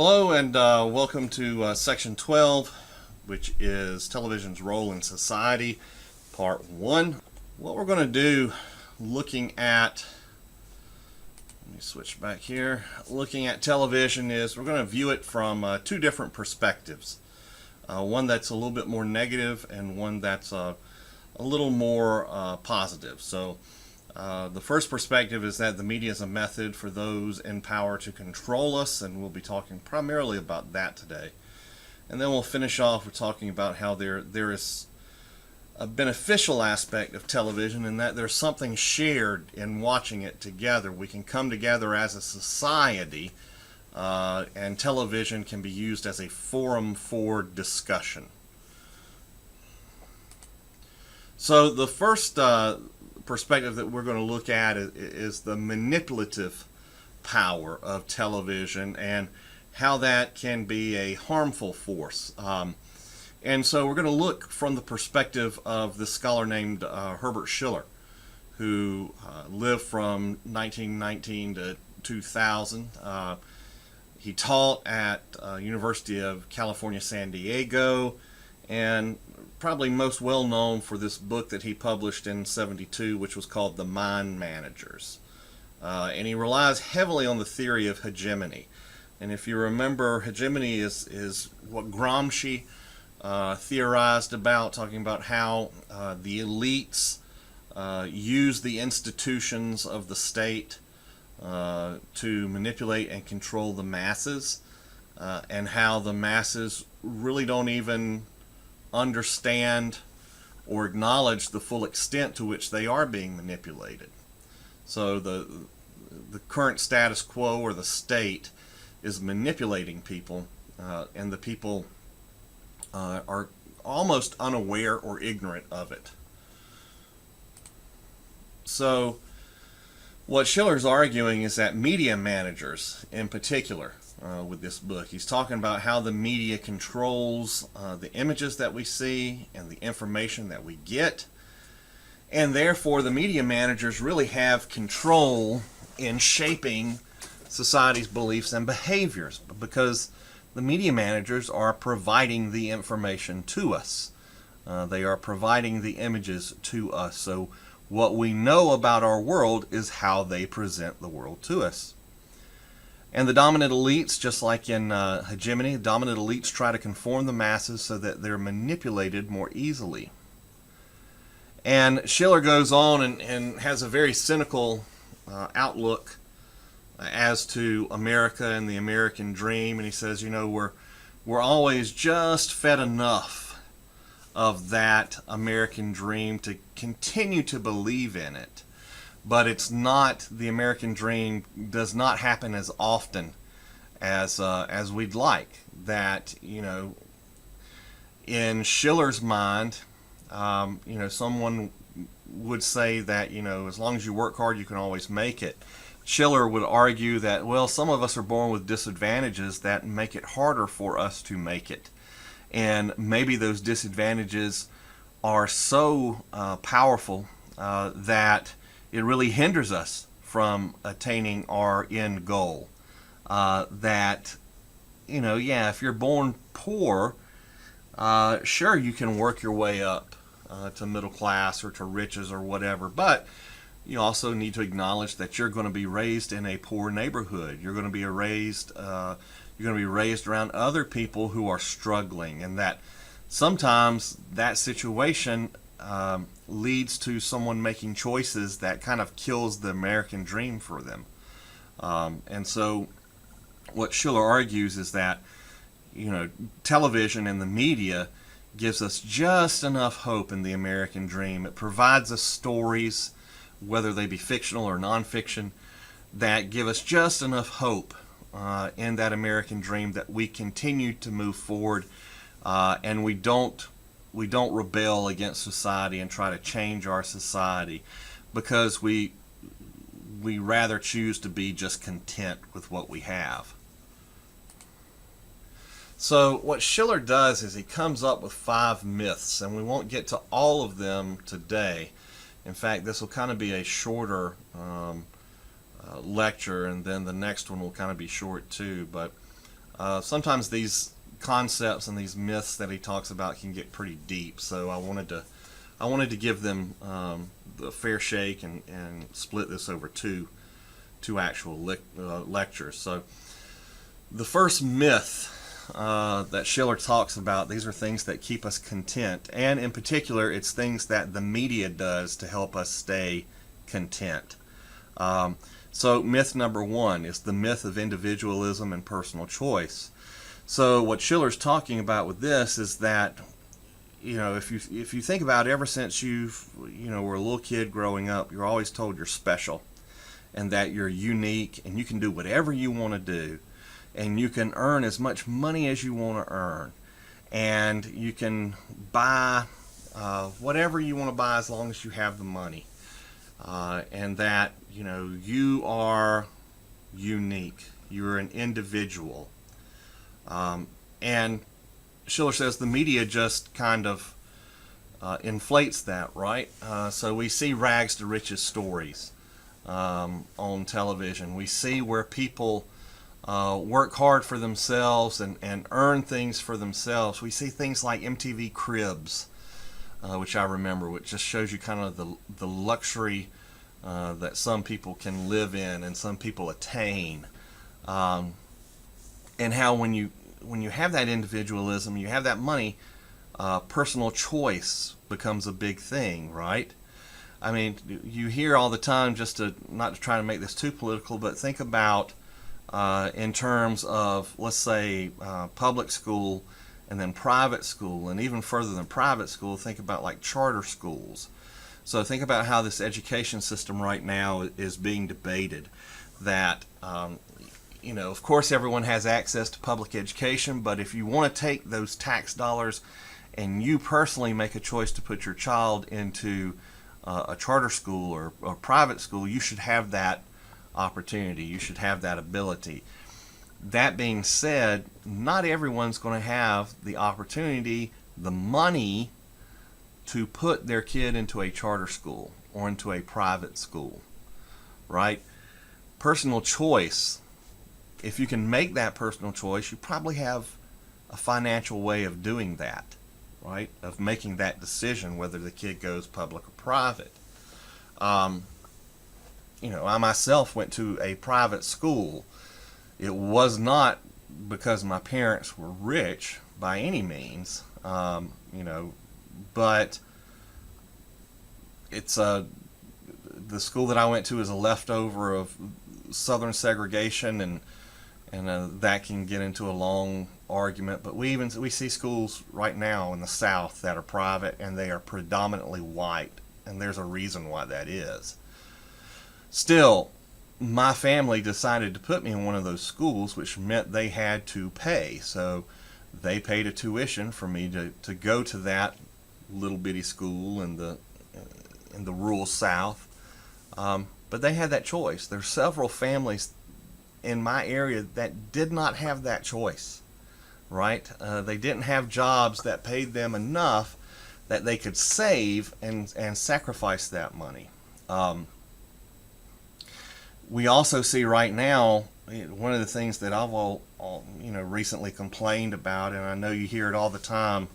Hello and welcome to Section 12, which is Television's Role in Society, Part 1. What we're going to do, looking at, let me switch back here, looking at television is we're going to view it from two different perspectives. One that's a little bit more negative and one that's a little more positive. So the first perspective is that the media is a method for those in power to control us, and we'll be talking primarily about that today. And then we'll finish off with talking about how there is a beneficial aspect of television, and that there's something shared in watching it together. We can come together as a society, and television can be used as a forum for discussion. So the first perspective that we're going to look at is the manipulative power of television and how that can be a harmful force. And so we're going to look from the perspective of this scholar named Herbert Schiller, who lived from 1919 to 2000. He taught at University of California, San Diego, and probably most well known for this book that he published in '72, which was called The Mind Managers. And he relies heavily on the theory of hegemony. And if you remember, hegemony is what Gramsci theorized about, talking about how the elites use the institutions of the state to manipulate and control the masses, and how the masses really don't even understand or acknowledge the full extent to which they are being manipulated. So the current status quo, or the state, is manipulating people, and the people are almost unaware or ignorant of it. So what Schiller's arguing is that media managers, in particular, with this book, he's talking about how the media controls the images that we see and the information that we get, and therefore the media managers really have control in shaping society's beliefs and behaviors, because the media managers are providing the information to us. They are providing the images to us. So what we know about our world is how they present the world to us. And the dominant elites, just like in hegemony, the dominant elites try to conform the masses so that they're manipulated more easily. And Schiller goes on and has a very cynical outlook as to America and the American dream. And he says, you know, we're always just fed enough of that American dream to continue to believe in it. But it's not, the American dream does not happen as often as we'd like. That, you know, in Schiller's mind, you know, someone would say that, you know, as long as you work hard, you can always make it. Schiller would argue that, well, some of us are born with disadvantages that make it harder for us to make it. And maybe those disadvantages are so powerful that it really hinders us from attaining our end goal. That, you know, yeah, if you're born poor, sure, you can work your way up to middle class or to riches or whatever, but you also need to acknowledge that you're going to be raised in a poor neighborhood. You're going to be raised around other people who are struggling, and that sometimes that situation leads to someone making choices that kind of kills the American dream for them. And so what Schiller argues is that, you know, television and the media gives us just enough hope in the American dream. It provides us stories, whether they be fictional or nonfiction, that give us just enough hope in that American dream that we continue to move forward, and we don't rebel against society and try to change our society, because we rather choose to be just content with what we have. So what Schiller does is he comes up with 5 myths, and we won't get to all of them today. In fact, this will kind of be a shorter lecture, and then the next one will kind of be short too. But Sometimes these concepts and these myths that he talks about can get pretty deep, so I wanted to give them the fair shake and split this over two actual lectures. So the first myth that Schiller talks about, these are things that keep us content, and in particular it's things that the media does to help us stay content. So myth number one is the myth of individualism and personal choice. So what Schiller's talking about with this is that, if you think about it, ever since were a little kid growing up, you're always told you're special and that you're unique and you can do whatever you want to do, and you can earn as much money as you want to earn, and you can buy whatever you want to buy as long as you have the money, and that you are unique, you're an individual. And Schiller says the media just kind of inflates that, right? So we see rags to riches stories on television. We see where people work hard for themselves and earn things for themselves. We see things like MTV Cribs, which I remember, which just shows you kind of the luxury that some people can live in and some people attain. And how when you have that individualism, you have that money, personal choice becomes a big thing, right? I mean, you hear all the time, not to try to make this too political, but think about in terms of, let's say, public school and then private school, and even further than private school, think about like charter schools. So think about how this education system right now is being debated, that of course everyone has access to public education, but if you want to take those tax dollars and you personally make a choice to put your child into a charter school or private school, you should have that opportunity. You should have that ability. That being said, not everyone's going to have the opportunity, the money, to put their kid into a charter school or into a private school, right? Personal choice. If you can make that personal choice, you probably have a financial way of doing that, right? Of making that decision whether the kid goes public or private. I myself went to a private school. It was not because my parents were rich by any means, but it's the school that I went to is a leftover of Southern segregation, and that can get into a long argument. But we see schools right now in the South that are private, and they are predominantly white, and there's a reason why that is. Still, my family decided to put me in one of those schools, which meant they had to pay. So they paid a tuition for me to go to that little bitty school in the rural South. But they had that choice. There's several families in my area that did not have that choice, right? They didn't have jobs that paid them enough that they could save and sacrifice that money. We also see right now, one of the things that I've recently complained about, and I know you hear it all the time,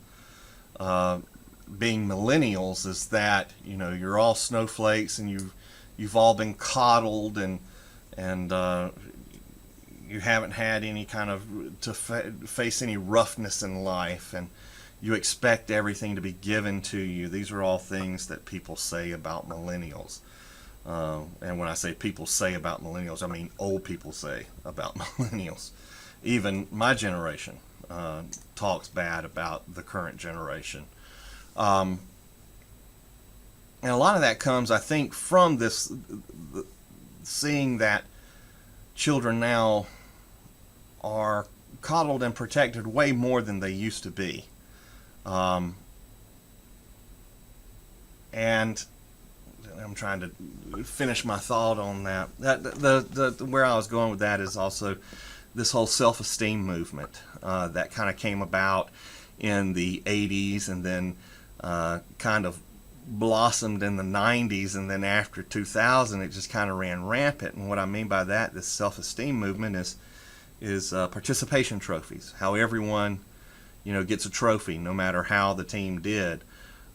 being millennials, is that you're all snowflakes and you've all been coddled and you haven't had any kind of to face any roughness in life, and you expect everything to be given to you. These are all things that people say about millennials. And when I say people say about millennials, I mean old people say about millennials. Even my generation talks bad about the current generation. And a lot of that comes, I think, from this seeing that children now are coddled and protected way more than they used to be. And I'm trying to finish my thought on that. Where I was going with that is also this whole self-esteem movement that kind of came about in the 80s and then kind of blossomed in the 90s, and then after 2000 it just kind of ran rampant. And what I mean by that, this self-esteem movement, is is participation trophies. How everyone, gets a trophy no matter how the team did.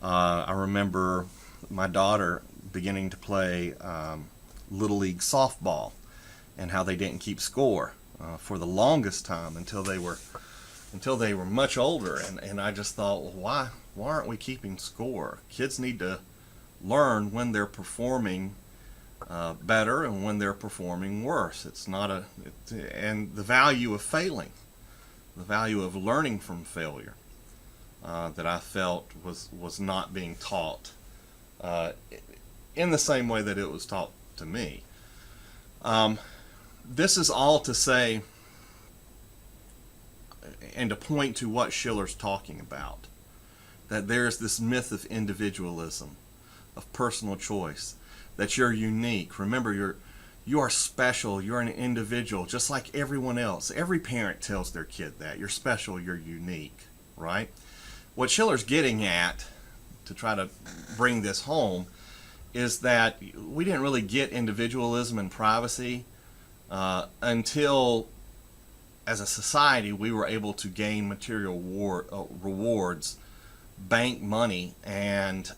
I remember my daughter beginning to play Little League softball and how they didn't keep score for the longest time until they were much older. And I just thought, well, why aren't we keeping score? Kids need to learn when they're performing better and when they're performing worse. And the value of failing, the value of learning from failure that I felt was not being taught in the same way that it was taught to me. This is all to say and to point to what Schiller's talking about, that there's this myth of individualism, of personal choice, that you're unique. Remember, you are special, you're an individual, just like everyone else. Every parent tells their kid that. You're special, you're unique, right? What Schiller's getting at, to try to bring this home, is that we didn't really get individualism and privacy until, as a society, we were able to gain material rewards, bank money, and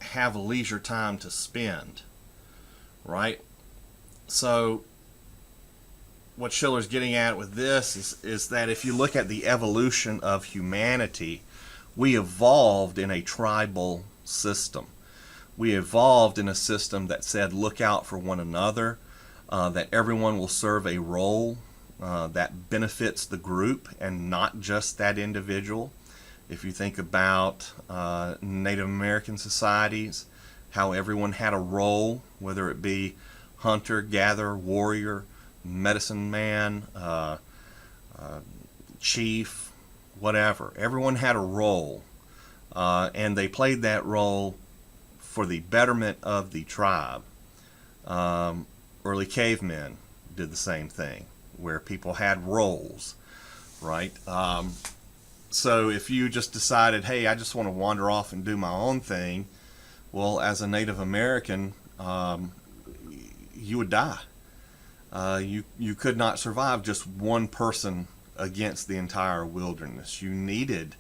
have leisure time to spend, right? So what Schiller's getting at with this is that if you look at the evolution of humanity, we evolved in a tribal system. We evolved in a system that said, look out for one another, that everyone will serve a role that benefits the group and not just that individual. If you think about Native American societies, how everyone had a role, whether it be hunter, gatherer, warrior, medicine man, chief, whatever. Everyone had a role, and they played that role for the betterment of the tribe. Early cavemen did the same thing, where people had roles, right? So if you just decided, hey, I just want to wander off and do my own thing, well, as a Native American, you would die. You could not survive just one person against the entire wilderness. You needed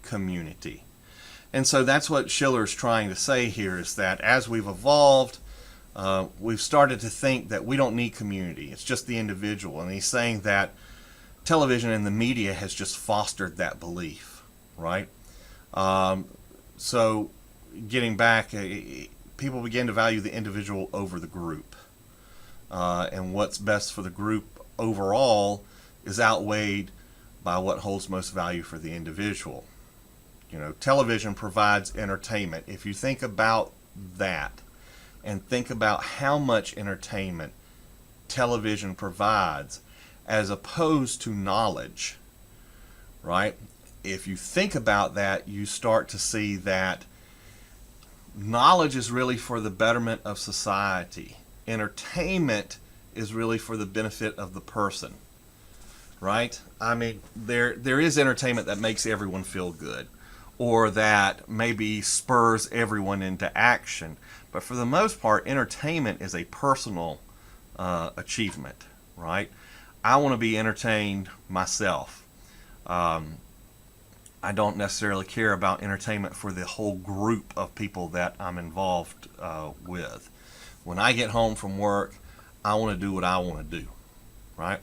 community. And so that's what Schiller's trying to say here, is that as we've evolved, we've started to think that we don't need community. It's just the individual. And he's saying that television and the media has just fostered that belief, right? So getting back, people begin to value the individual over the group. And what's best for the group overall is outweighed by what holds most value for the individual. Television provides entertainment. If you think about that and think about how much entertainment television provides as opposed to knowledge, right? If you think about that, you start to see that knowledge is really for the betterment of society. Entertainment is really for the benefit of the person, right? I mean, there is entertainment that makes everyone feel good, or that maybe spurs everyone into action. But for the most part, entertainment is a personal achievement, right? I want to be entertained myself. I don't necessarily care about entertainment for the whole group of people that I'm involved with. When I get home from work, I want to do what I want to do, right?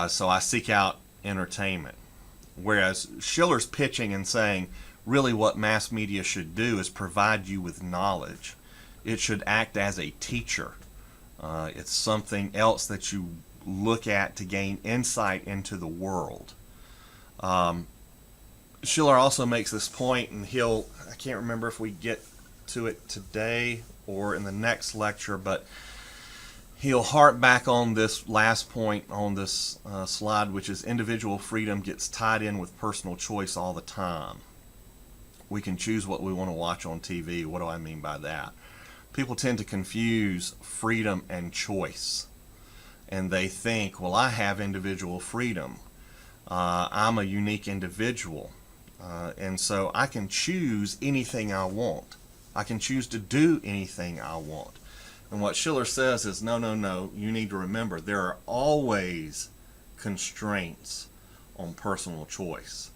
So I seek out entertainment. Whereas Schiller's pitching and saying, really what mass media should do is provide you with knowledge. It should act as a teacher. It's something else that you look at to gain insight into the world. Schiller also makes this point, and I can't remember if we get to it today or in the next lecture, but he'll harp back on this last point on this slide, which is individual freedom gets tied in with personal choice all the time. We can choose what we want to watch on TV. What do I mean by that? People tend to confuse freedom and choice. And they think, well, I have individual freedom. I'm a unique individual. And so I can choose anything I want. I can choose to do anything I want. And what Schiller says is, no, you need to remember, there are always constraints on personal choice.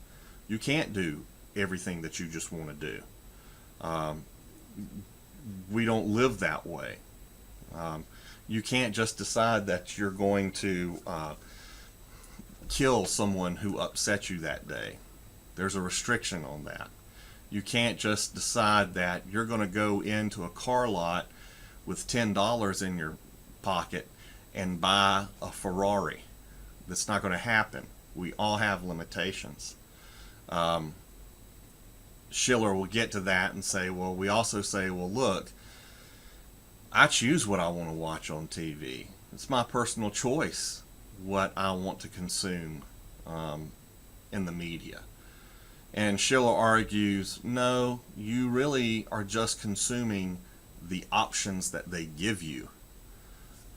You can't do everything that you just want to do. We don't live that way. You can't just decide that you're going to kill someone who upset you that day. There's a restriction on that. You can't just decide that you're going to go into a car lot with $10 in your pocket and buy a Ferrari. That's not going to happen. We all have limitations. Schiller will get to that and say, well, we also say, well, look, I choose what I want to watch on TV. It's my personal choice what I want to consume in the media. And Schiller argues, no, you really are just consuming the options that they give you.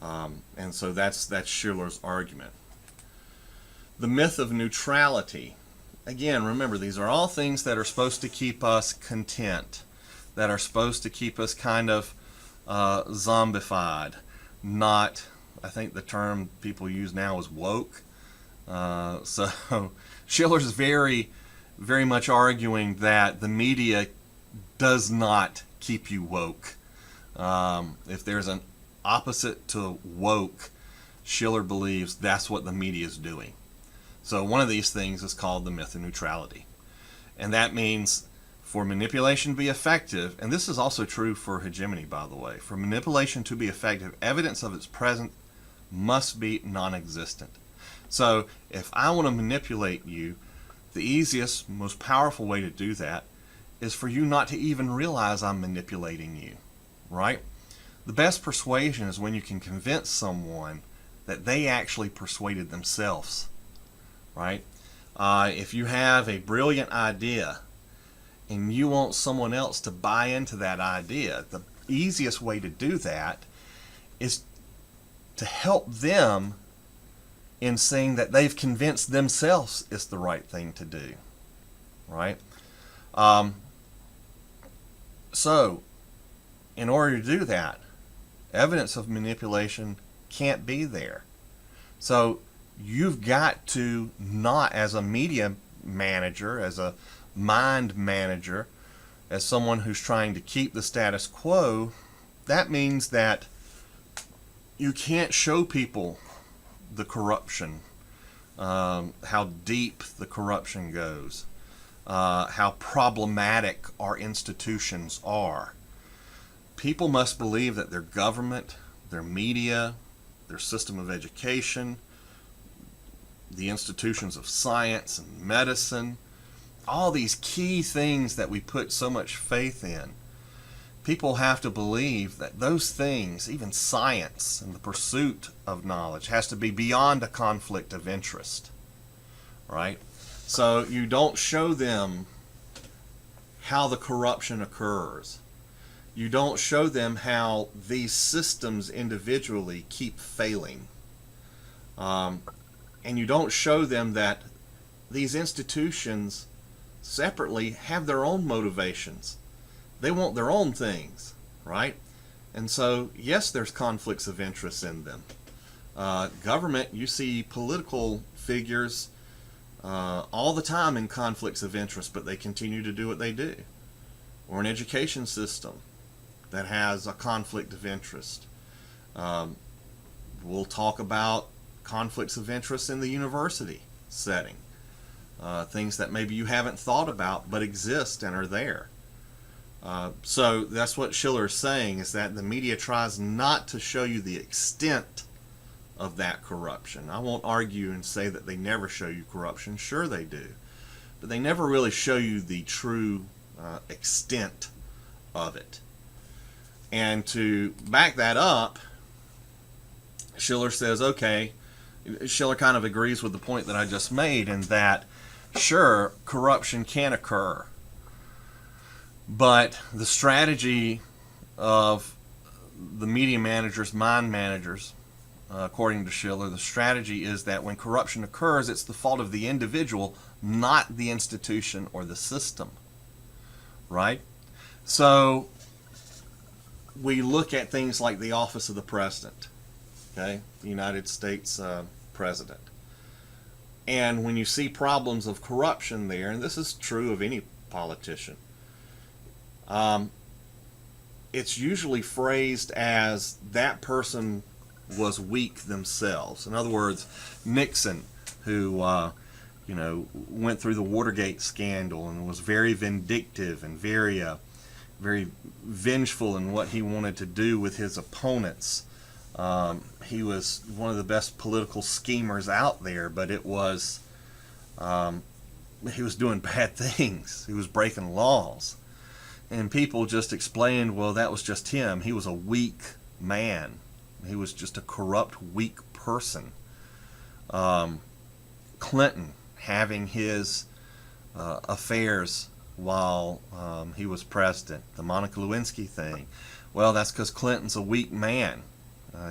And so that's Schiller's argument. The myth of neutrality. Again, remember, these are all things that are supposed to keep us content, that are supposed to keep us kind of zombified, not, I think the term people use now is woke. So Schiller's very much arguing that the media does not keep you woke. If there's an opposite to woke, Schiller believes that's what the media is doing. So one of these things is called the myth of neutrality. And that means for manipulation to be effective, and this is also true for hegemony, by the way, for manipulation to be effective, evidence of its presence must be non-existent. So if I want to manipulate you, the easiest, most powerful way to do that is for you not to even realize I'm manipulating you, right? The best persuasion is when you can convince someone that they actually persuaded themselves, right? If you have a brilliant idea and you want someone else to buy into that idea, the easiest way to do that is to help them in saying that they've convinced themselves it's the right thing to do, right? So, in order to do that, evidence of manipulation can't be there. So, you've got to not, as a media manager, as a mind manager, as someone who's trying to keep the status quo, that means that you can't show people the corruption, how deep the corruption goes, how problematic our institutions are. People must believe that their government, their media, their system of education, the institutions of science and medicine, all these key things that we put so much faith in, people have to believe that those things, even science and the pursuit of knowledge, has to be beyond a conflict of interest, right? So you don't show them how the corruption occurs. You don't show them how these systems individually keep failing. And you don't show them that these institutions separately have their own motivations. They want their own things, right? And so, yes, there's conflicts of interest in them. Government, you see political figures all the time in conflicts of interest, but they continue to do what they do. Or an education system that has a conflict of interest. We'll talk about conflicts of interest in the university setting. Things that maybe you haven't thought about but exist and are there. So that's what Schiller is saying, is that the media tries not to show you the extent of that corruption. I won't argue and say that they never show you corruption. Sure they do. But they never really show you the true extent of it. And to back that up, Schiller says, okay, Schiller kind of agrees with the point that I just made, in that, sure, corruption can occur. But the strategy of the media managers, mind managers, according to Schiller, the strategy is that when corruption occurs, it's the fault of the individual, not the institution or the system. Right? So we look at things like the office of the president, okay, the United States president. And when you see problems of corruption there, and this is true of any politician, it's usually phrased as that person was weak themselves. In other words, Nixon, who went through the Watergate scandal and was very vindictive and very vengeful in what he wanted to do with his opponents. He was one of the best political schemers out there, but he was doing bad things. He was breaking laws. And people just explained, well, that was just him. He was a weak man. He was just a corrupt, weak person. Clinton having his affairs while he was president. The Monica Lewinsky thing. Well, that's because Clinton's a weak man.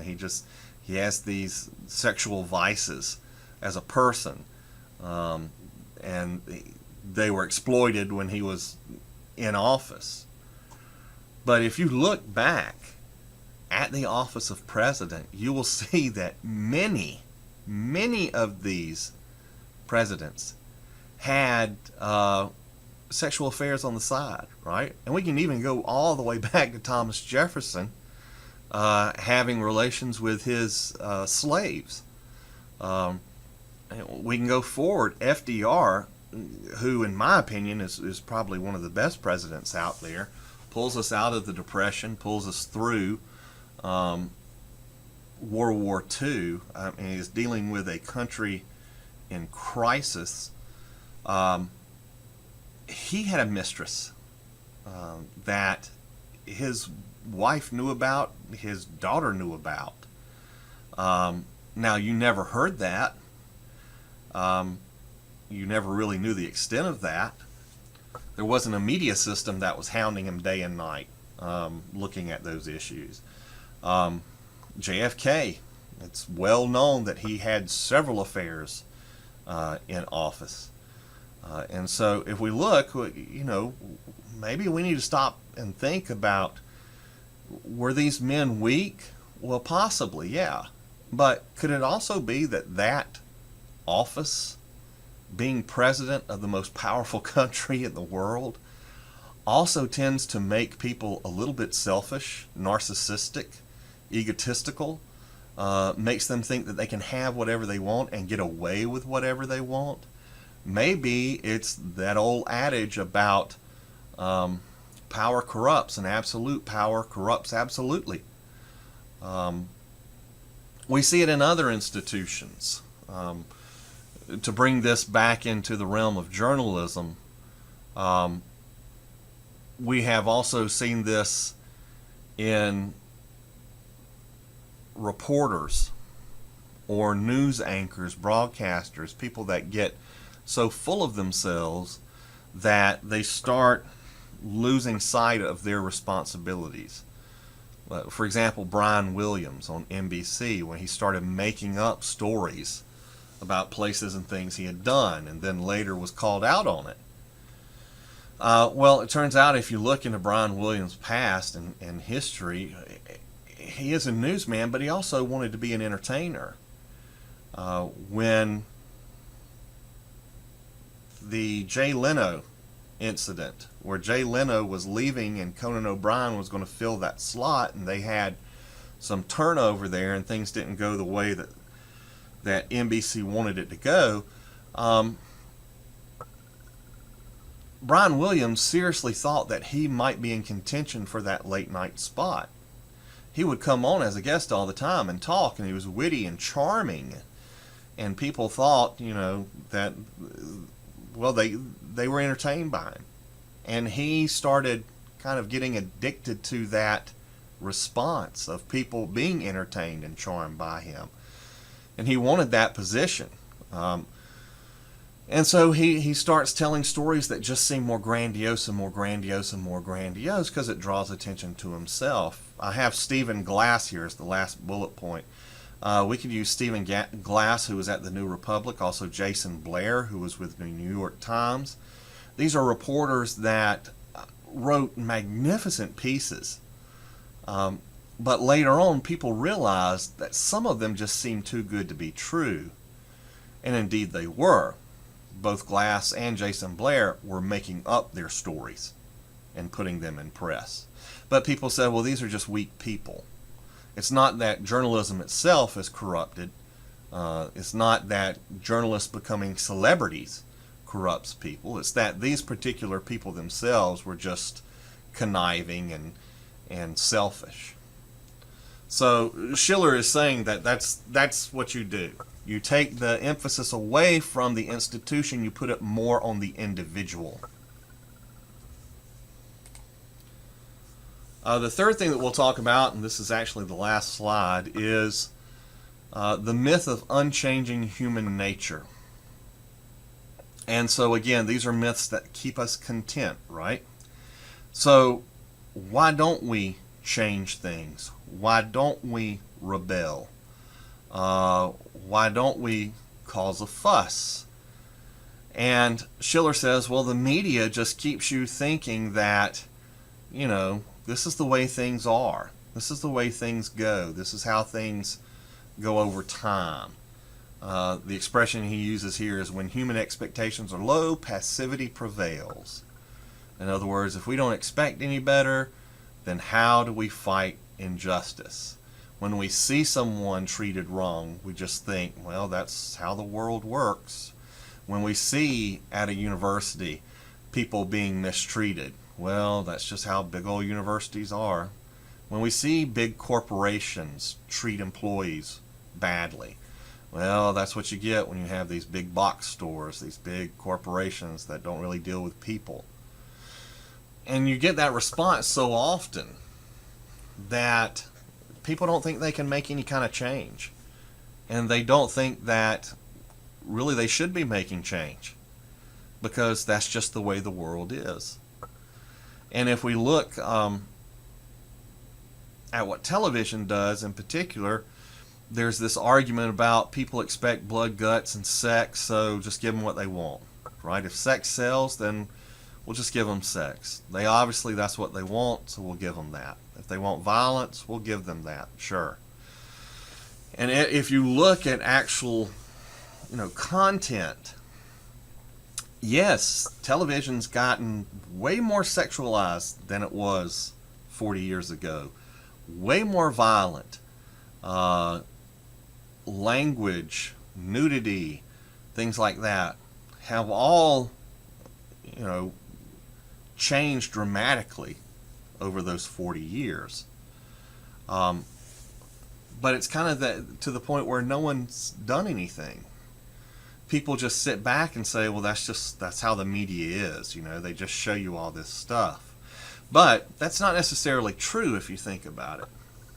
He has these sexual vices as a person. And they were exploited when he was in office. But if you look back at the office of president, you will see that many of these presidents had sexual affairs on the side, right? And we can even go all the way back to Thomas Jefferson having relations with his slaves. We can go forward. FDR, who in my opinion is probably one of the best presidents out there, pulls us out of the Depression, pulls us through World War II, and is dealing with a country in crisis. He had a mistress that his wife knew about, his daughter knew about. Now, you never heard that. You never really knew the extent of that. There wasn't a media system that was hounding him day and night, looking at those issues. JFK, it's well known that he had several affairs in office. And so if we look, maybe we need to stop and think about, were these men weak? Well, possibly, yeah. But could it also be that office, being president of the most powerful country in the world, also tends to make people a little bit selfish, narcissistic, egotistical, makes them think that they can have whatever they want and get away with whatever they want? Maybe it's that old adage about power corrupts, and absolute power corrupts absolutely. We see it in other institutions. To bring this back into the realm of journalism, we have also seen this in reporters or news anchors, broadcasters, people that get so full of themselves that they start losing sight of their responsibilities. For example, Brian Williams on NBC, when he started making up stories about places and things he had done, and then later was called out on it. Well, it turns out if you look into Brian Williams' past and history, he is a newsman, but he also wanted to be an entertainer. When the Jay Leno incident, where Jay Leno was leaving and Conan O'Brien was going to fill that slot, and they had some turnover there and things didn't go the way that NBC wanted it to go, Brian Williams seriously thought that he might be in contention for that late night spot. He would come on as a guest all the time and talk, and he was witty and charming, and people thought, that, well, they were entertained by him. And he started kind of getting addicted to that response of people being entertained and charmed by him. And he wanted that position. And so he starts telling stories that just seem more grandiose and more grandiose and more grandiose because it draws attention to himself. I have Stephen Glass here as the last bullet point. We could use Stephen Glass, who was at the New Republic, also Jason Blair, who was with the New York Times. These are reporters that wrote magnificent pieces. But later on, people realized that some of them just seemed too good to be true. And indeed they were. Both Glass and Jason Blair were making up their stories and putting them in press. But people said, well, these are just weak people. It's not that journalism itself is corrupted. It's not that journalists becoming celebrities corrupts people. It's that these particular people themselves were just conniving and selfish. So Schiller is saying that that's what you do. You take the emphasis away from the institution, you put it more on the individual. The third thing that we'll talk about, and this is actually the last slide, is the myth of unchanging human nature. And so again, these are myths that keep us content, right? So why don't we change things? Why don't we rebel? Why don't we cause a fuss? And Schiller says, well, the media just keeps you thinking that, you know, this is the way things are. This is the way things go. This is how things go over time. The expression he uses here is when human expectations are low, passivity prevails. In other words, if we don't expect any better, then how do we fight injustice? When we see someone treated wrong, we just think, well, that's how the world works. When we see at a university people being mistreated, well, that's just how big old universities are. When we see big corporations treat employees badly, well, that's what you get when you have these big box stores, these big corporations that don't really deal with people. And you get that response so often that people don't think they can make any kind of change. And they don't think that really they should be making change, because that's just the way the world is. And if we look at what television does in particular, there's this argument about people expect blood, guts, and sex, so just give them what they want, right? If sex sells, then we'll just give them sex. They obviously, that's what they want, so we'll give them that. If they want violence, we'll give them that, sure. And if you look at actual, content, yes, television's gotten way more sexualized than it was 40 years ago. Way more violent. Language, nudity, things like that have all, changed dramatically over those 40 years. But it's kind of to the point where no one's done anything. People just sit back and say, well, that's how the media is. They just show you all this stuff. But that's not necessarily true if you think about it.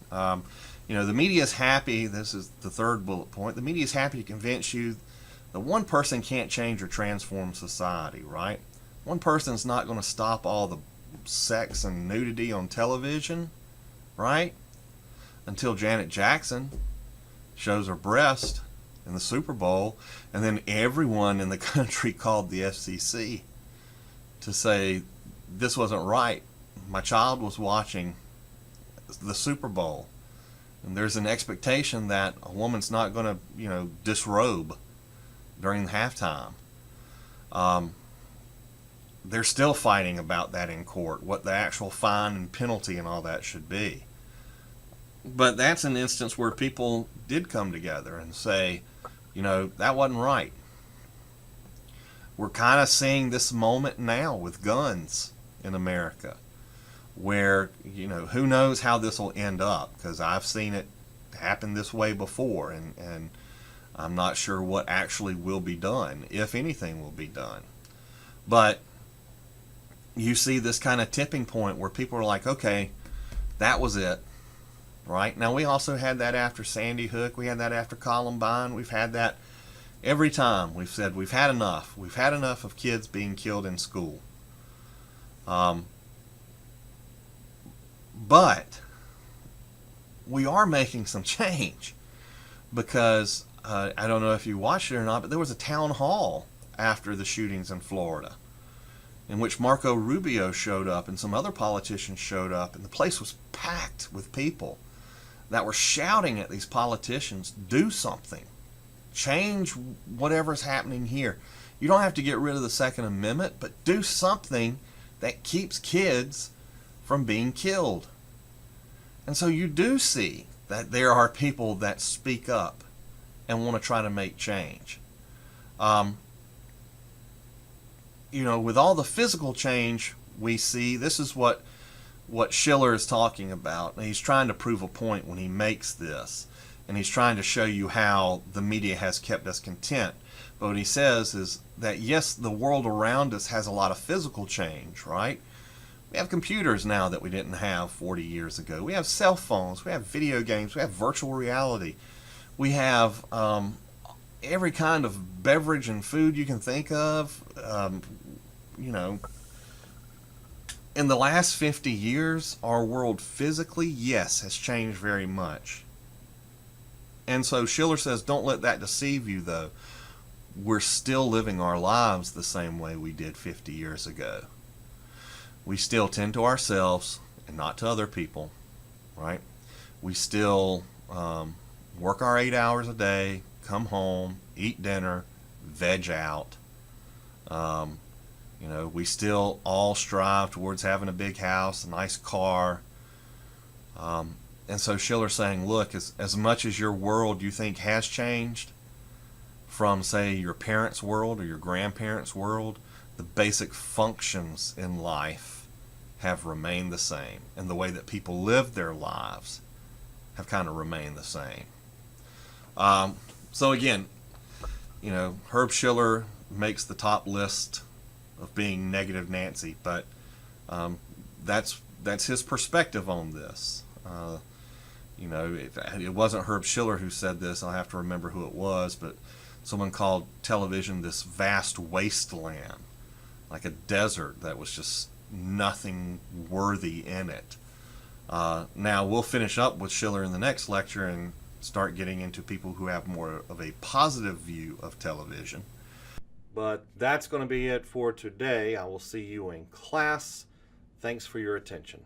The media is happy. This is the third bullet point. The media is happy to convince you that one person can't change or transform society, right? One person's not going to stop all the sex and nudity on television, right? Until Janet Jackson shows her breast in the Super Bowl, and then everyone in the country called the FCC to say, this wasn't right. My child was watching the Super Bowl, and there's an expectation that a woman's not going to, disrobe during halftime. They're still fighting about that in court, what the actual fine and penalty and all that should be. But that's an instance where people did come together and say, that wasn't right. We're kind of seeing this moment now with guns in America, where, who knows how this will end up, because I've seen it happen this way before, and I'm not sure what actually will be done, if anything will be done. But you see this kind of tipping point where people are like, okay, that was it. Right? Now, we also had that after Sandy Hook. We had that after Columbine. We've had that every time. We've said we've had enough. We've had enough of kids being killed in school. But we are making some change, because I don't know if you watched it or not, but there was a town hall after the shootings in Florida in which Marco Rubio showed up and some other politicians showed up, and the place was packed with people that were shouting at these politicians, do something. Change whatever's happening here. You don't have to get rid of the Second Amendment, but do something that keeps kids from being killed. And so you do see that there are people that speak up and want to try to make change. With all the physical change we see, this is what Schiller is talking about. And he's trying to prove a point when he makes this. And he's trying to show you how the media has kept us content. But what he says is that, yes, the world around us has a lot of physical change, right? We have computers now that we didn't have 40 years ago. We have cell phones. We have video games. We have virtual reality. We have every kind of beverage and food you can think of. In the last 50 years, our world physically, yes, has changed very much. And so Schiller says, don't let that deceive you, though. We're still living our lives the same way we did 50 years ago. We still tend to ourselves and not to other people, right? We still work our 8 hours a day, come home, eat dinner, veg out. We still all strive towards having a big house, a nice car. And so Schiller's saying, look, as much as your world you think has changed from, say, your parents' world or your grandparents' world, the basic functions in life have remained the same. And the way that people live their lives have kind of remained the same. So again, Herb Schiller makes the top list of being negative Nancy, but that's his perspective on this. It wasn't Herb Schiller who said this. I'll have to remember who it was, but someone called television this vast wasteland, like a desert that was just nothing worthy in it. Now we'll finish up with Schiller in the next lecture and start getting into people who have more of a positive view of television. But that's going to be it for today. I will see you in class. Thanks for your attention.